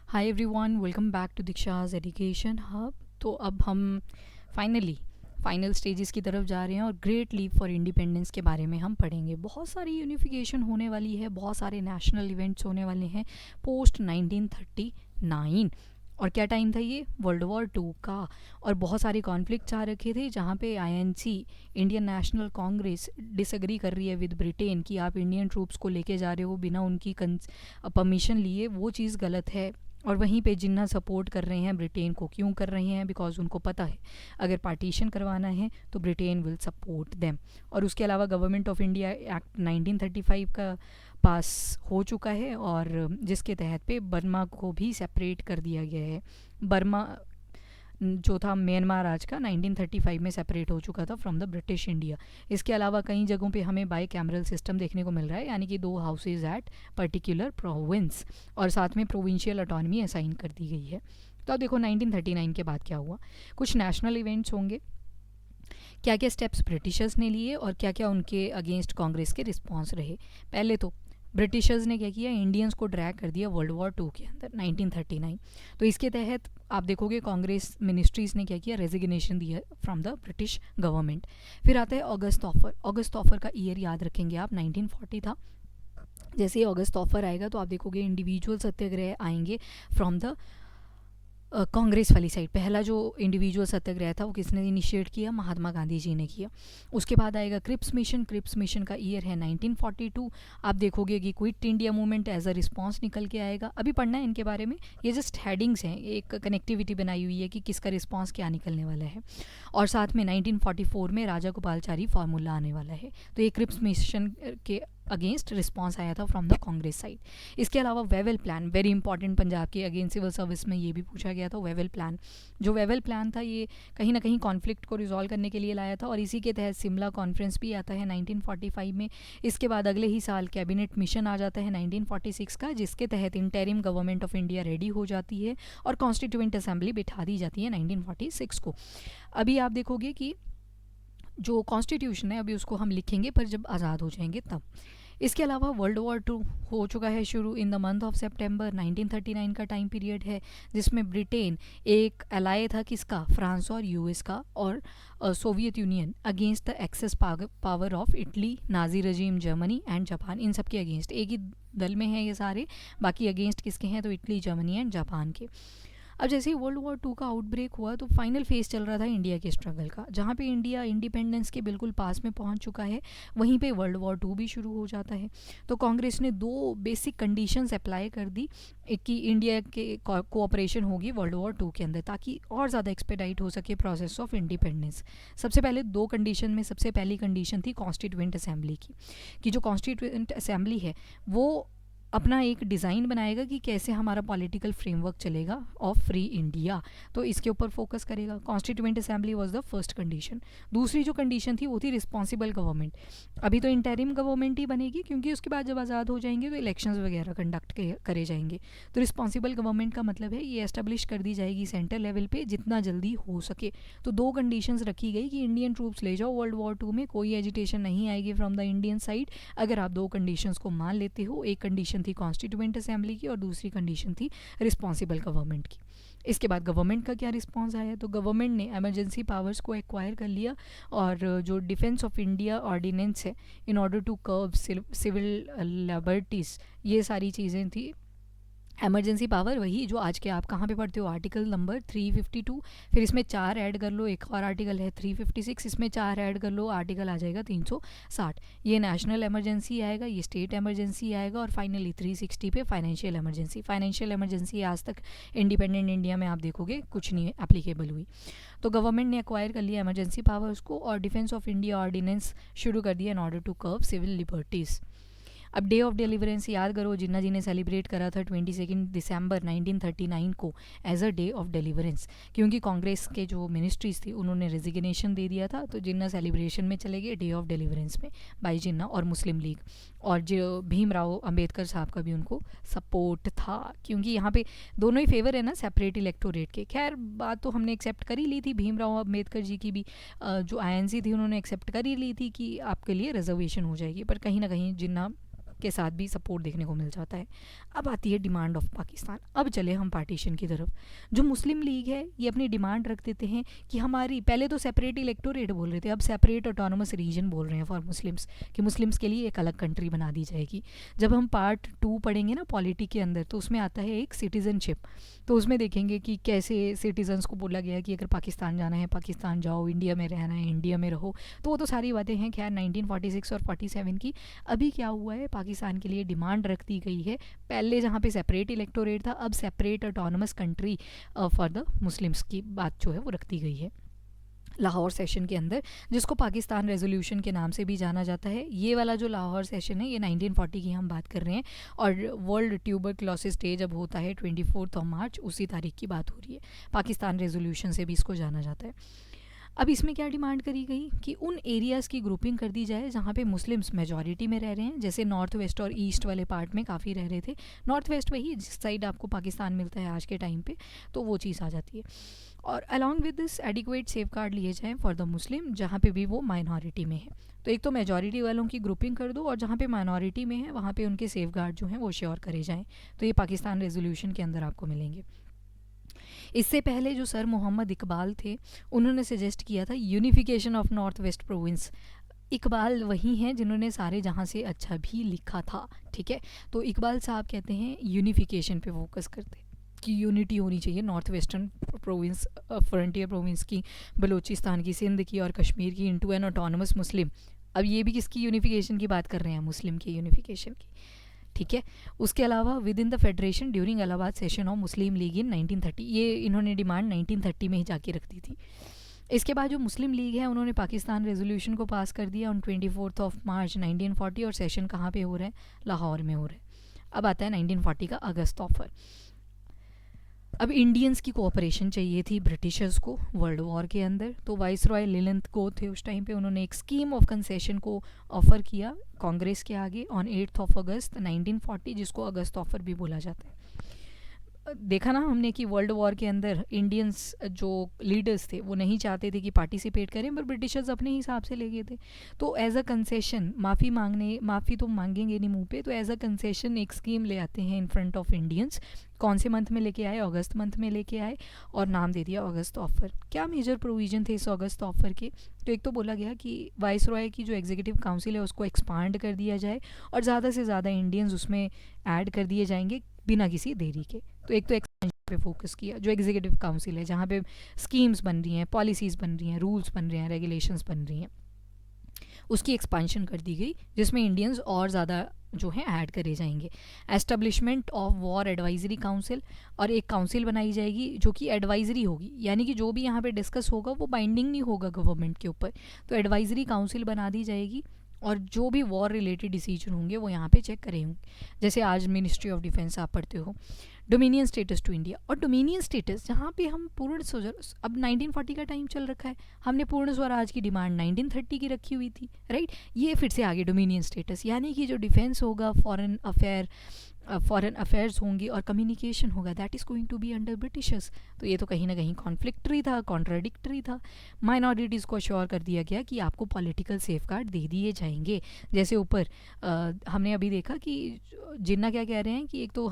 Hi everyone, welcome back to Diksha's education hub. तो अब हम फाइनल स्टेजेस की तरफ जा रहे हैं और ग्रेट लीप फॉर इंडिपेंडेंस के बारे में हम पढ़ेंगे। बहुत सारी यूनिफिकेशन होने वाली है, बहुत सारे नेशनल इवेंट्स होने वाले हैं पोस्ट 1939। और क्या टाइम था ये? वर्ल्ड वॉर 2 का। और बहुत सारे कॉन्फ्लिक्ट्स आ रखे थे जहाँ पे INC, Indian national Congress, disagree कर रही है विद ब्रिटेन कि आप इंडियन ट्रूप्स को लेके जा रहे हो बिना उनकी परमिशन लिए, वो चीज़ गलत है। और वहीं पे जिन्ना सपोर्ट कर रहे हैं ब्रिटेन को, क्यों कर रहे हैं? बिकॉज उनको पता है अगर पार्टीशन करवाना है तो ब्रिटेन विल सपोर्ट देम। और उसके अलावा गवर्नमेंट ऑफ इंडिया एक्ट 1935 का पास हो चुका है, और जिसके तहत पे बर्मा को भी सेपरेट कर दिया गया है। बर्मा जो था म्यांमार आज का 1935 में सेपरेट हो चुका था फ्रॉम द ब्रिटिश इंडिया। इसके अलावा कई जगहों पे हमें बाई कैमरल सिस्टम देखने को मिल रहा है, यानी कि 2 हाउसेज एट पर्टिकुलर प्रोविंस, और साथ में प्रोविंशियल ऑटोनमी असाइन कर दी गई है। तो अब देखो 1939 के बाद क्या हुआ। कुछ नेशनल इवेंट्स होंगे, क्या क्या स्टेप्स ब्रिटिशर्स ने लिए और क्या क्या उनके अगेंस्ट कांग्रेस के रिस्पॉन्स रहे। पहले तो ब्रिटिशर्स ने क्या किया, इंडियंस को ड्रैग कर दिया वर्ल्ड वॉर 2 के अंदर 1939। तो इसके तहत आप देखोगे कांग्रेस मिनिस्ट्रीज ने क्या किया, रेजिग्नेशन दिया फ्रॉम द ब्रिटिश गवर्नमेंट। फिर आता है अगस्त ऑफर का ईयर याद रखेंगे आप, 1940 था। जैसे ही अगस्त ऑफर आएगा तो आप देखोगे इंडिविजुअल सत्याग्रह आएंगे फ्रॉम द कांग्रेस वाली साइड। पहला जो इंडिविजुअल सत्याग्रह था वो किसने इनिशिएट किया? महात्मा गांधी जी ने किया। उसके बाद आएगा क्रिप्स मिशन का ईयर है 1942। आप देखोगे कि Quit India movement as a response निकल के आएगा। अभी पढ़ना है इनके बारे में, ये जस्ट हेडिंग्स हैं, एक कनेक्टिविटी बनाई हुई है कि किसका रिस्पॉन्स क्या निकलने वाला है। और साथ में 1944 में राजा गोपालचारी फार्मूला आने वाला है। तो ये क्रिप्स मिशन के अगेंस्ट रिस्पॉन्स आया था फ्रॉम द कांग्रेस साइड। इसके अलावा Wavell plan, very important, Punjab के अगेंस्ट सिविल सर्विस में ये भी पूछा गया था। वेवल प्लान, जो वेवल प्लान था ये कहीं ना कहीं कॉन्फ्लिक्ट को रिजॉल्व करने के लिए लाया था, और इसी के तहत शिमला कॉन्फ्रेंस भी आता है 1945 में। इसके बाद अगले ही साल कैबिनेट मिशन आ जाता है 1946 का, जिसके तहत interim government of India ready हो जाती है और कॉन्स्टिट्यूएंट असेंबली बिठा दी जाती है 1946 को। अभी आप देखोगे कि जो कॉन्स्टिट्यूशन है अभी उसको हम लिखेंगे पर जब आज़ाद हो जाएंगे तब। इसके अलावा वर्ल्ड वॉर 2 हो चुका है शुरू इन द मंथ ऑफ सितंबर 1939 का टाइम पीरियड है, जिसमें ब्रिटेन एक अलाय था किसका? फ्रांस और यूएस का, और Soviet Union against the axis power of Italy, Nazi regime, Germany and Japan. इन सब के अगेंस्ट एक ही दल में है ये सारे, बाकी अगेंस्ट किसके हैं? तो इटली, जर्मनी एंड जापान के। अब जैसे ही वर्ल्ड वॉर 2 का आउटब्रेक हुआ तो फाइनल फेज चल रहा था इंडिया के स्ट्रगल का, जहाँ पे इंडिया इंडिपेंडेंस के बिल्कुल पास में पहुँच चुका है, वहीं पे वर्ल्ड वॉर 2 भी शुरू हो जाता है। तो कांग्रेस ने 2 बेसिक कंडीशंस अप्लाई कर दी, एक कि इंडिया के कोऑपरेशन होगी वर्ल्ड वॉर 2 के अंदर ताकि और ज़्यादा एक्सपेडाइट हो सके प्रोसेस ऑफ इंडिपेंडेंस। सबसे पहले 2 कंडीशन में सबसे पहली कंडीशन थी कॉन्स्टिट्यूएंट असेंबली की, कि जो कॉन्स्टिट्यूएंट असेंबली है वो अपना एक डिज़ाइन बनाएगा कि कैसे हमारा पॉलिटिकल फ्रेमवर्क चलेगा ऑफ फ्री इंडिया, तो इसके ऊपर फोकस करेगा। Constituent assembly was the first condition. दूसरी जो कंडीशन थी वो थी रिस्पॉन्सिबल गवर्नमेंट। अभी तो इंटरिम गवर्नमेंट ही बनेगी, क्योंकि उसके बाद जब आज़ाद हो जाएंगे तो इलेक्शंस वगैरह कंडक्ट करे जाएंगे। तो रिस्पॉन्सिबल गवर्नमेंट का मतलब है ये एस्टेब्लिश कर दी जाएगी सेंटर लेवल पे जितना जल्दी हो सके। तो 2 कंडीशंस रखी गई कि इंडियन ट्रूप्स ले जाओ वर्ल्ड वॉर 2 में, कोई एजिटेशन नहीं आएगी फ्रॉम द इंडियन साइड अगर आप 2 कंडीशंस को मान लेते हो। एक कंडीशन थी कॉन्स्टिट्यूएंट असेंबली की और दूसरी कंडीशन थी रिस्पॉन्सिबल गवर्नमेंट की। इसके बाद गवर्नमेंट का क्या रिस्पॉन्स आया, तो गवर्नमेंट ने इमरजेंसी पावर्स को एक्वायर कर लिया, और जो डिफेंस ऑफ इंडिया ऑर्डिनेंस है in order to curb civil liberties, ये सारी चीज़ें थी। एमरजेंसी पावर वही जो आज के आप कहाँ पे पढ़ते हो, आर्टिकल नंबर 352, फिर इसमें 4 ऐड कर लो, एक और आर्टिकल है 356, इसमें 4 ऐड कर लो, आर्टिकल आ जाएगा 360। ये नेशनल इमरजेंसी आएगा, ये स्टेट इमरजेंसी आएगा, और फाइनली 360 पे फाइनेंशियल इमरजेंसी। फाइनेंशियल इमरजेंसी आज तक इंडिपेंडेंट इंडिया में आप देखोगे कुछ नहीं एप्लीकेबल हुई। तो गवर्नमेंट ने एक्वायर कर लिया इमरजेंसी पावर्स को और डिफेंस ऑफ इंडिया ऑर्डिनेंस शुरू कर दिया in order to curb civil liberties. अब डे ऑफ डिलीवरेंस याद करो, जिन्ना जी ने सेलिब्रेट करा था 22 दिसंबर 1939 को as a day of deliverance, क्योंकि कांग्रेस के जो मिनिस्ट्रीज थी उन्होंने रेजिग्नेशन दे दिया था, तो जिन्ना सेलिब्रेशन में चले गए डे ऑफ डिलीवरेंस में बाई जिन्ना और मुस्लिम लीग, और जो भीमराव अंबेडकर साहब का भी उनको सपोर्ट था, क्योंकि यहाँ पे दोनों ही फेवर है ना सेपरेट इलेक्टोरेट के। खैर बात तो हमने एक्सेप्ट कर ही ली थी, भीमराव अंबेडकर जी की भी जो आईएनसी थी उन्होंने एक्सेप्ट कर ही ली थी कि आपके लिए रिजर्वेशन हो जाएगी, पर कहीं ना कहीं जिन्ना के साथ भी सपोर्ट देखने को मिल जाता है। अब आती है डिमांड ऑफ पाकिस्तान। अब चले हम पार्टीशन की तरफ। जो मुस्लिम लीग है ये अपनी डिमांड रख देते हैं कि हमारी, पहले तो सेपरेट इलेक्टोरेट बोल रहे थे, अब सेपरेट ऑटोनोमस रीजन बोल रहे हैं फॉर मुस्लिम्स, कि मुस्लिम्स के लिए एक अलग कंट्री बना दी जाएगी। जब हम पार्ट 2 पढ़ेंगे ना पॉलिटी के अंदर, तो उसमें आता है एक सिटीजनशिप। तो उसमें देखेंगे कि कैसे सिटीजन्स को बोला गया कि अगर पाकिस्तान जाना है पाकिस्तान जाओ, इंडिया में रहना है इंडिया में रहो। तो वो तो सारी बातें हैं खैर 1946 और 47 की। अभी क्या हुआ है, पाकिस्तान के लिए डिमांड रख दी गई है, पहले जहाँ पे सेपरेट इलेक्टोरेट था अब separate autonomous country for the Muslims की बात जो है वो रख दी गई है लाहौर सेशन के अंदर, जिसको पाकिस्तान रेजोल्यूशन के नाम से भी जाना जाता है। ये वाला जो लाहौर सेशन है ये 1940 की हम बात कर रहे हैं, और वर्ल्ड ट्यूबरक्लोसिस डे जब होता है 24 मार्च, उसी तारीख की बात हो रही है। पाकिस्तान रेजोल्यूशन से भी इसको जाना जाता है। अब इसमें क्या डिमांड करी गई कि उन एरियाज़ की ग्रुपिंग कर दी जाए जहाँ पे मुस्लिम्स मेजॉरिटी में रह रहे हैं, जैसे नॉर्थ वेस्ट और ईस्ट वाले पार्ट में काफ़ी रह रहे थे। नॉर्थ वेस्ट वही जिस साइड आपको पाकिस्तान मिलता है आज के टाइम पे, तो वो चीज़ आ जाती है। और along with this adequate safe guard लिए जाएँ फॉर द मुस्लिम जहाँ पे भी वो माइनॉरिटी में है। तो एक तो मेजॉरिटी वालों की ग्रुपिंग कर दो, और जहाँ पे माइनॉरिटी में है वहाँ पे उनके सेफ गार्ड जो हैं वो श्योर करे जाएँ। तो ये पाकिस्तान रेजोल्यूशन के अंदर आपको मिलेंगे। इससे पहले जो सर मोहम्मद इकबाल थे, उन्होंने सजेस्ट किया था unification of north west province. Iqbal वही हैं जिन्होंने सारे जहाँ से अच्छा भी लिखा था, ठीक है। तो इकबाल साहब कहते हैं यूनिफिकेशन पे फोकस करते हैं कि यूनिटी होनी चाहिए north western province, frontier province की, बलूचिस्तान की, सिंध की और कश्मीर की इनटू एन ऑटोनमस मुस्लिम। अब ये भी किसकी यूनिफिकेशन की बात कर रहे हैं, मुस्लिम की यूनिफिकेशन की, ठीक है। उसके अलावा with in the federation during Allahabad session of Muslim League in 1930, ये इन्होंने डिमांड 1930 में ही जाके रख दी थी। इसके बाद जो मुस्लिम लीग है उन्होंने पाकिस्तान रेजोल्यूशन को पास कर दिया ऑन 24 मार्च 1940, और सेशन कहाँ पे हो रहा है, लाहौर में हो रहा है। अब आता है 1940 का अगस्त ऑफर। अब इंडियंस की कोऑपरेशन चाहिए थी ब्रिटिशर्स को वर्ल्ड वॉर के अंदर, तो वाइस रॉय लिलेंथ को थे उस टाइम पे, उन्होंने एक स्कीम ऑफ कंसेशन को ऑफ़र किया कांग्रेस के आगे ऑन 8 अगस्त 1940, जिसको अगस्त ऑफर भी बोला जाता है। देखा ना हमने कि वर्ल्ड वॉर के अंदर इंडियंस जो लीडर्स थे वो नहीं चाहते थे कि पार्टिसिपेट करें, पर ब्रिटिशर्स अपने हिसाब से ले गए थे। तो एज अ कंसेशन, माफ़ी तो मांगेंगे नहीं मुंह पे, तो एज अ कंसेशन एक स्कीम ले आते हैं इन फ्रंट ऑफ इंडियंस। कौन से मंथ में लेके आए, अगस्त मंथ में लेके आए, और नाम दे दिया अगस्त ऑफर। क्या मेजर प्रोविजन थे इस अगस्त ऑफर के, तो एक तो बोला गया कि वाइस रॉय की जो एग्जीक्यूटिव काउंसिल है उसको एक्सपांड कर दिया जाए, और ज़्यादा से ज़्यादा इंडियंस उसमें ऐड कर दिए जाएंगे बिना किसी देरी के। तो एक तो एक्सपेंशन पे फोकस किया, जो एग्जीक्यूटिव काउंसिल है जहाँ पे स्कीम्स बन रही हैं, पॉलिसीज़ बन रही हैं, रूल्स बन रहे हैं, रेगुलेशंस बन रही हैं, उसकी एक्सपांशन कर दी गई, जिसमें इंडियंस और ज़्यादा जो है ऐड करे जाएंगे। Establishment of war advisory council, और एक काउंसिल बनाई जाएगी जो कि एडवाइजरी होगी, यानी कि जो भी यहाँ पे डिस्कस होगा वो बाइंडिंग नहीं होगा गवर्नमेंट के ऊपर। तो एडवाइजरी काउंसिल बना दी जाएगी, और जो भी वॉर रिलेटेड डिसीजन होंगे वो यहाँ पे चेक करेंगे। जैसे आज मिनिस्ट्री ऑफ डिफेंस आप पढ़ते हो, डोमिनियन स्टेटस टू इंडिया, और डोमिनियन स्टेटस जहाँ पे हम पूर्ण अब 1940 का टाइम चल रखा है, हमने पूर्ण स्वराज की डिमांड 1930 की रखी हुई थी, राइट। ये फिर से आगे डोमिनियन स्टेटस, यानी कि जो डिफेंस होगा, फॉरेन अफेयर्स होंगी और कम्युनिकेशन होगा, that is going to be under Britishers. तो ये तो कहीं ना कहीं कॉन्फ्लिक्टरी था, कॉन्ट्राडिक्टरी था। माइनॉरिटीज़ को अश्योर कर दिया गया कि आपको पॉलिटिकल सेफ गार्ड दे दिए जाएंगे। जैसे ऊपर हमने अभी देखा कि जिन्ना क्या कह रहे हैं कि एक तो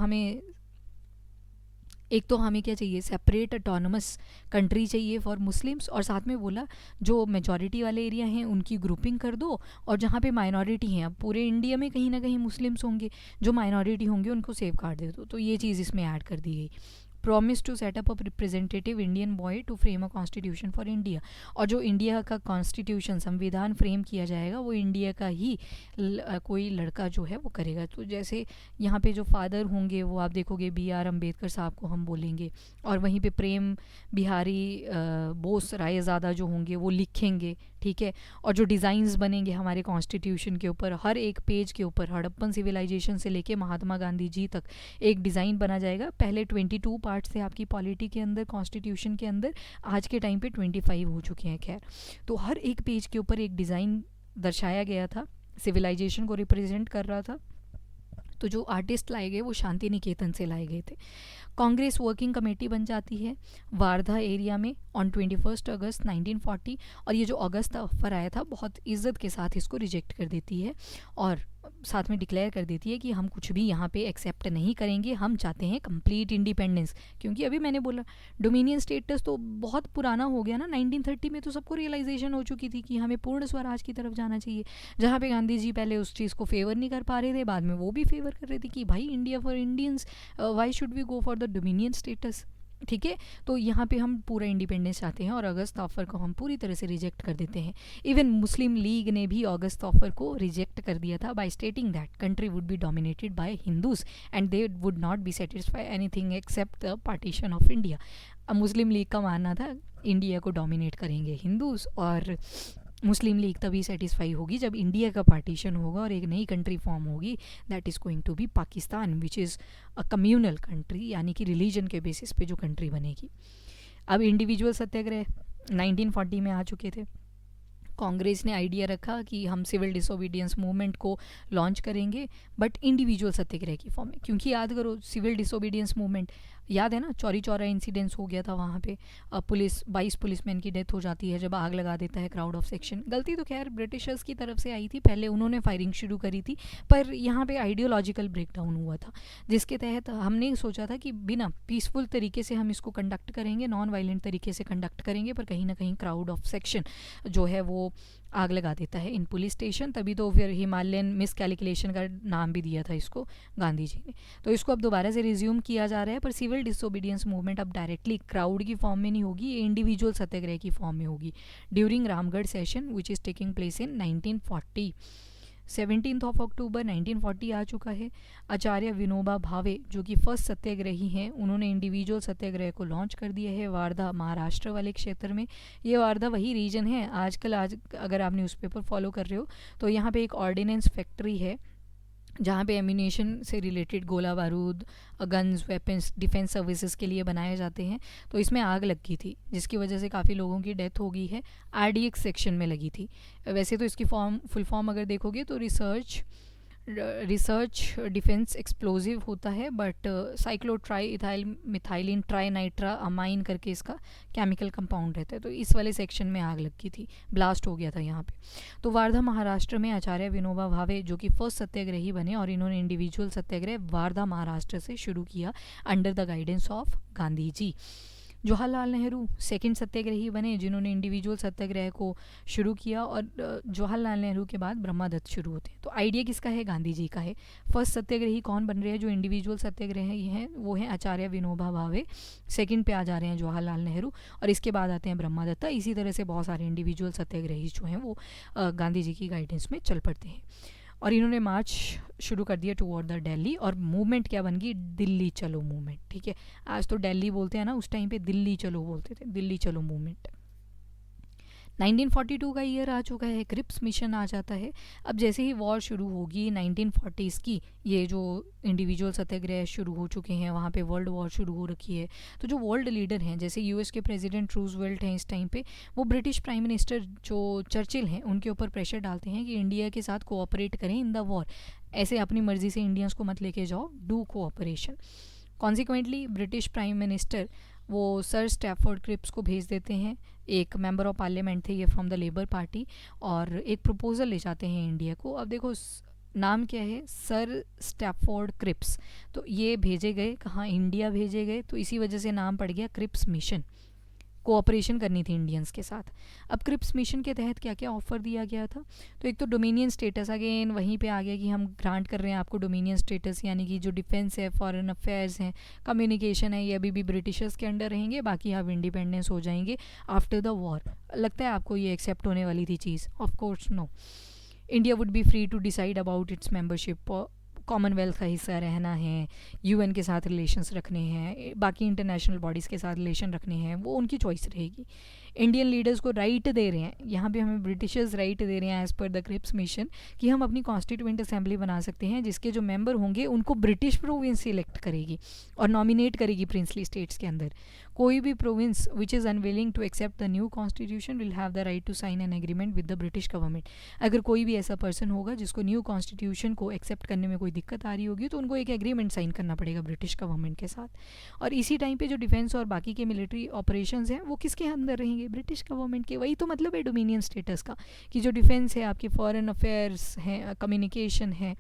हमें क्या चाहिए, सेपरेट ऑटोनमस कंट्री चाहिए फॉर मुस्लिम्स, और साथ में बोला जो मेजॉरिटी वाले एरिया हैं उनकी ग्रुपिंग कर दो, और जहाँ पे माइनॉरिटी हैं, अब पूरे इंडिया में कहीं ना कहीं मुस्लिम्स होंगे, जो माइनॉरिटी होंगे उनको सेफ गार्ड दे दो। तो ये चीज़ इसमें ऐड कर दी गई। Promise to setup a representative Indian body to frame a constitution for India, और जो इंडिया का कॉन्स्टिट्यूशन संविधान फ्रेम किया जाएगा वो इंडिया का ही कोई लड़का जो है वो करेगा। तो जैसे यहाँ पे जो फादर होंगे वो आप देखोगे BR अम्बेडकर साहब को हम बोलेंगे, और वहीं पे प्रेम बिहारी बोस रायज़ादा जो होंगे वो लिखेंगे, ठीक है। और जो डिज़ाइंस बनेंगे हमारे कॉन्स्टिट्यूशन के ऊपर, हर एक पेज के ऊपर हड़प्पन सिविलाइजेशन से लेके महात्मा गांधी जी तक एक डिज़ाइन बना जाएगा। पहले 22 पार्ट्स थे आपकी पॉलिटी के अंदर, कॉन्स्टिट्यूशन के अंदर, आज के टाइम पे 25 हो चुके हैं खैर। तो हर एक पेज के ऊपर एक डिज़ाइन दर्शाया गया था, सिविलाइजेशन को रिप्रेजेंट कर रहा था। तो जो आर्टिस्ट लाए गए वो शांति निकेतन से लाए गए थे। कांग्रेस वर्किंग कमेटी बन जाती है वारधा एरिया में ऑन 21 अगस्त 1940, और ये जो अगस्त ऑफर आया था बहुत इज्जत के साथ इसको रिजेक्ट कर देती है, और साथ में डिक्लेयर कर देती है कि हम कुछ भी यहाँ पे एक्सेप्ट नहीं करेंगे, हम चाहते हैं कंप्लीट इंडिपेंडेंस। क्योंकि अभी मैंने बोला डोमिनियन स्टेटस तो बहुत पुराना हो गया ना, 1930 में तो सबको रियलाइजेशन हो चुकी थी कि हमें पूर्ण स्वराज की तरफ जाना चाहिए। जहाँ पे गांधी जी पहले उस चीज़ को फेवर नहीं कर पा रहे थे, बाद में वो भी फेवर कर रहे थे कि भाई India for Indians, why should we go for the dominion status. ठीक है, तो यहाँ पे हम पूरा इंडिपेंडेंस चाहते हैं और अगस्त ऑफर को हम पूरी तरह से रिजेक्ट कर देते हैं। इवन मुस्लिम लीग ने भी अगस्त ऑफर को रिजेक्ट कर दिया था by stating that country would be dominated by Hindus and they would not be satisfy anything except the partition of India. अब मुस्लिम लीग का मानना था इंडिया को डोमिनेट करेंगे हिंदूज, और मुस्लिम लीग तभी सेटिस्फाई होगी जब इंडिया का पार्टीशन होगा और एक नई कंट्री फॉर्म होगी, that is going to be Pakistan which is a communal country, यानी कि रिलीजन के बेसिस पे जो कंट्री बनेगी। अब इंडिविजुअल सत्याग्रह 1940 में आ चुके थे। कांग्रेस ने आइडिया रखा कि हम सिविल डिसोबीडियंस मूवमेंट को लॉन्च करेंगे बट इंडिविजुअल सत्याग्रह की फॉर्म में। क्योंकि याद करो सिविल डिसोबीडियंस मूवमेंट, याद है ना, चौरी चौरा इंसिडेंस हो गया था वहाँ पे, 22 पुलिसमैन की डेथ हो जाती है जब आग लगा देता है क्राउड ऑफ सेक्शन। गलती तो खैर ब्रिटिशर्स की तरफ से आई थी, पहले उन्होंने फायरिंग शुरू करी थी, पर यहाँ पे आइडियोलॉजिकल ब्रेकडाउन हुआ था जिसके तहत हमने सोचा था कि बिना पीसफुल तरीके से हम इसको कंडक्ट करेंगे, नॉन वायलेंट तरीके से कंडक्ट करेंगे, पर कहीं ना कहीं क्राउड ऑफ सेक्शन जो है वो आग लगा देता है इन पुलिस स्टेशन। तभी तो फिर हिमालयन मिस कैलकुलेशन का नाम भी दिया था इसको गांधी जी ने। तो इसको अब दोबारा से रिज्यूम किया जा रहा है, पर सिविल डिसोबीडियंस मूवमेंट अब डायरेक्टली क्राउड की फॉर्म में नहीं होगी, ये इंडिविजुअल सत्याग्रह की फॉर्म में होगी during Ramgarh session which is taking place in 1940। 17 अक्टूबर 1940 आ चुका है। आचार्य विनोबा भावे जो कि फर्स्ट सत्याग्रही हैं, उन्होंने इंडिविजुअल सत्याग्रह को लॉन्च कर दिया है वारधा महाराष्ट्र वाले क्षेत्र में। ये वारधा वही रीजन है आजकल, आज अगर आप न्यूज़पेपर फॉलो कर रहे हो तो यहाँ पे एक ऑर्डिनेंस फैक्ट्री है जहाँ पे एम्यूनेशन से रिलेटेड गोला बारूद, गन्स, वेपन्स, डिफेंस सर्विसेज के लिए बनाए जाते हैं। तो इसमें आग लग गई थी जिसकी वजह से काफ़ी लोगों की डेथ हो गई है। आरडीएक्स सेक्शन में लगी थी। वैसे तो इसकी फुल फॉर्म अगर देखोगे तो रिसर्च डिफेंस एक्सप्लोजिव होता है, but cyclotrimethylenetrinitramine करके इसका केमिकल कंपाउंड रहता है। तो इस वाले सेक्शन में आग लग गई थी, ब्लास्ट हो गया था यहाँ पे। तो वारधा महाराष्ट्र में आचार्य विनोबा भावे जो कि फर्स्ट सत्याग्रही बने और इन्होंने इंडिविजुअल सत्याग्रह वारधा महाराष्ट्र से शुरू किया under the guidance of Gandhi ji. Jawaharlal Nehru second satyagrahi बने जिन्होंने इंडिविजुअल सत्याग्रह को शुरू किया, और जवाहरलाल नेहरू के बाद ब्रह्मादत्त शुरू होते हैं। तो आइडिया किसका है? गांधी जी का है। फर्स्ट सत्याग्रही कौन बन रहे हैं जो इंडिविजुअल सत्याग्रही हैं? वो हैं आचार्य विनोबा भावे। सेकंड पे आ जा रहे हैं जवाहरलाल नेहरू, और इसके बाद आते हैं ब्रह्मादत्ता। इसी तरह से बहुत सारे इंडिविजुअल सत्याग्रही जो हैं वो गांधी जी की गाइडेंस में चल पड़ते हैं। और इन्होंने मार्च शुरू कर दिया टुवर्ड द दिल्ली, और मूवमेंट क्या बन गई? दिल्ली चलो मूवमेंट। ठीक है, आज तो दिल्ली बोलते हैं ना, उस टाइम पे दिल्ली चलो बोलते थे, दिल्ली चलो मूवमेंट। 1942 का ईयर आ चुका है, क्रिप्स मिशन आ जाता है। अब जैसे ही वॉर शुरू होगी 1940s की, ये जो इंडिविजुअल सत्याग्रह शुरू हो चुके हैं, वहाँ पे वर्ल्ड वॉर शुरू हो रखी है। तो जो वर्ल्ड लीडर हैं, जैसे यूएस के प्रेसिडेंट रूजवेल्ट हैं इस टाइम पे, वो ब्रिटिश प्राइम मिनिस्टर जो चर्चिल हैं उनके ऊपर प्रेशर डालते हैं कि इंडिया के साथ कोऑपरेट करें इन द वॉर, ऐसे अपनी मर्जी से इंडियंस को मत लेके जाओ, do cooperation. Consequently British prime minister वो सर स्टैफोर्ड क्रिप्स को भेज देते हैं, एक मेंबर ऑफ पार्लियामेंट थे ये फ्रॉम द लेबर पार्टी, और एक प्रपोजल ले जाते हैं इंडिया को। अब देखो नाम क्या है? Sir Stafford Cripps. तो ये भेजे गए कहाँ? इंडिया भेजे गए, तो इसी वजह से नाम पड़ गया क्रिप्स मिशन। कोऑपरेशन करनी थी इंडियंस के साथ। अब क्रिप्स मिशन के तहत क्या क्या ऑफर दिया गया था? तो एक तो डोमिनियन स्टेटस, अगेन वहीं पे आ गया कि हम ग्रांट कर रहे हैं आपको डोमिनियन स्टेटस, यानी कि जो डिफेंस है, फॉरेन अफेयर्स हैं, कम्युनिकेशन है, ये अभी भी ब्रिटिशर्स के अंडर रहेंगे, बाकी आप इंडिपेंडेंस हो जाएंगे आफ्टर द वॉर। लगता है आपको ये एक्सेप्ट होने वाली थी चीज़? Of course no. India would be free to decide about its membership, Commonwealth का हिस्सा रहना है, यूएन के साथ रिलेशंस रखने हैं, बाकी इंटरनेशनल बॉडीज़ के साथ रिलेशन रखने हैं, वो उनकी चॉइस रहेगी। इंडियन लीडर्स को राइट दे रहे हैं, यहाँ पे हमें ब्रिटिशर्स राइट दे रहे हैं as per the Cripps mission कि हम अपनी कॉन्स्टिट्यूएंट असेंबली बना सकते हैं जिसके जो मेंबर होंगे उनको ब्रिटिश प्रोविंस सिलेक्ट करेगी और नॉमिनेट करेगी प्रिंसली स्टेट्स के अंदर। कोई भी province which is unwilling to accept the new constitution will have the right to sign an agreement with the British government. अगर कोई भी ऐसा पर्सन होगा जिसको न्यू कॉन्स्टिट्यूशन को एक्सेप्ट करने में कोई दिक्कत आ रही होगी तो उनको एक एग्रीमेंट साइन करना पड़ेगा ब्रिटिश गवर्नमेंट के साथ। और इसी टाइम पे जो डिफेंस और बाकी के मिलिट्री ऑपरेशंस हैं वो किसके अंदर रहेंगे, ब्रिटिश गवर्नमेंट के। वही तो मतलब है डोमिनियन स्टेटस का, कि जो डिफेंस है, आपके फॉरेन अफेयर्स हैं, कम्युनिकेशन है,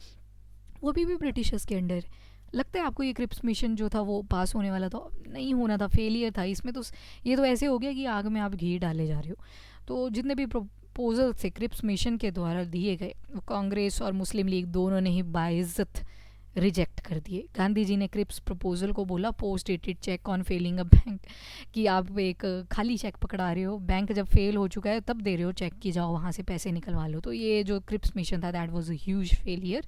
वो भी ब्रिटिशर्स के अंडर है। लगता है आपको ये क्रिप्स मिशन जो था वो पास होने वाला था? नहीं होना था, फेलियर था इसमें। तो ये तो ऐसे हो गया कि आग में आप घी डाले जा रहे हो। तो जितने भी प्रपोजल थे क्रिप्स मिशन के द्वारा दिए गए, वो कांग्रेस और मुस्लिम लीग दोनों ने ही बाइज्जत रिजेक्ट कर दिए। गांधी जी ने क्रिप्स प्रपोजल को बोला post dated cheque on failing a bank, कि आप एक खाली चेक पकड़ा रहे हो, बैंक जब फेल हो चुका है तब दे रहे हो चेक की जाओ वहाँ से पैसे निकलवा लो। तो ये जो क्रिप्स मिशन था that was a huge failure.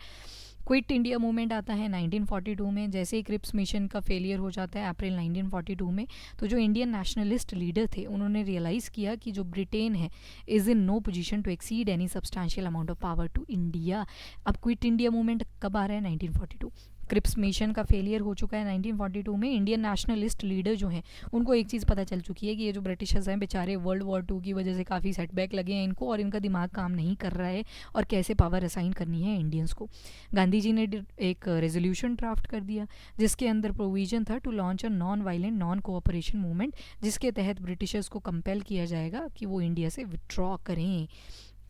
Quit India movement आता है 1942 में। जैसे ही क्रिप्स मिशन का फेलियर हो जाता है अप्रैल 1942 में, तो जो इंडियन नेशनलिस्ट लीडर थे उन्होंने रियलाइज़ किया कि जो ब्रिटेन है is in no position to exceed any substantial amount of power to India. अब क्विट इंडिया मूवमेंट कब आ रहा है? 1942। क्रिप्स मिशन का फेलियर हो चुका है 1942 में। इंडियन नेशनलिस्ट लीडर जो हैं उनको एक चीज़ पता चल चुकी है कि ये जो ब्रिटिशर्स हैं बेचारे वर्ल्ड वॉर 2 की वजह से काफ़ी सेटबैक लगे हैं इनको, और इनका दिमाग काम नहीं कर रहा है और कैसे पावर असाइन करनी है इंडियंस को। गांधी जी ने एक रेजोल्यूशन ड्राफ्ट कर दिया जिसके अंदर प्रोविजन था to launch a non violent non cooperation movement, जिसके तहत ब्रिटिशर्स को कंपेल किया जाएगा कि वो इंडिया से विड्रॉ करें।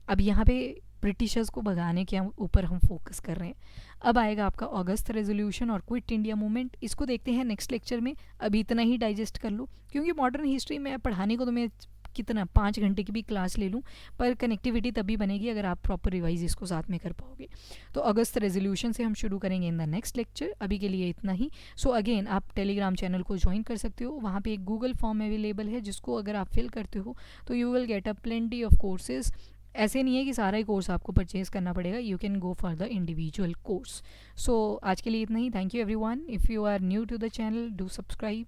अब यहाँ पे ब्रिटिशर्स को भगाने के ऊपर हम फोकस कर रहे हैं। अब आएगा आपका अगस्त रेजोल्यूशन और क्विट इंडिया मूवमेंट। इसको देखते हैं नेक्स्ट लेक्चर में। अभी इतना ही डाइजेस्ट कर लो, क्योंकि मॉडर्न हिस्ट्री में पढ़ाने को तो मैं कितना 5 घंटे की भी क्लास ले लूँ, पर कनेक्टिविटी तभी बनेगी अगर आप प्रॉपर रिवाइज इसको साथ में कर पाओगे। तो अगस्त रेजोल्यूशन से हम शुरू करेंगे इन द नेक्स्ट लेक्चर। अभी के लिए इतना ही। सो अगेन आप टेलीग्राम चैनल को ज्वाइन कर सकते हो, वहाँ पे एक गूगल फॉर्म अवेलेबल है जिसको अगर आप फिल करते हो तो you will get a plenty of courses. ऐसे नहीं है कि सारा ही कोर्स आपको परचेज करना पड़ेगा, you can go for the individual course. So आज के लिए इतना ही। Thank you everyone. If you are new to the channel do subscribe.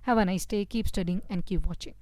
Have a nice day, keep studying and keep watching.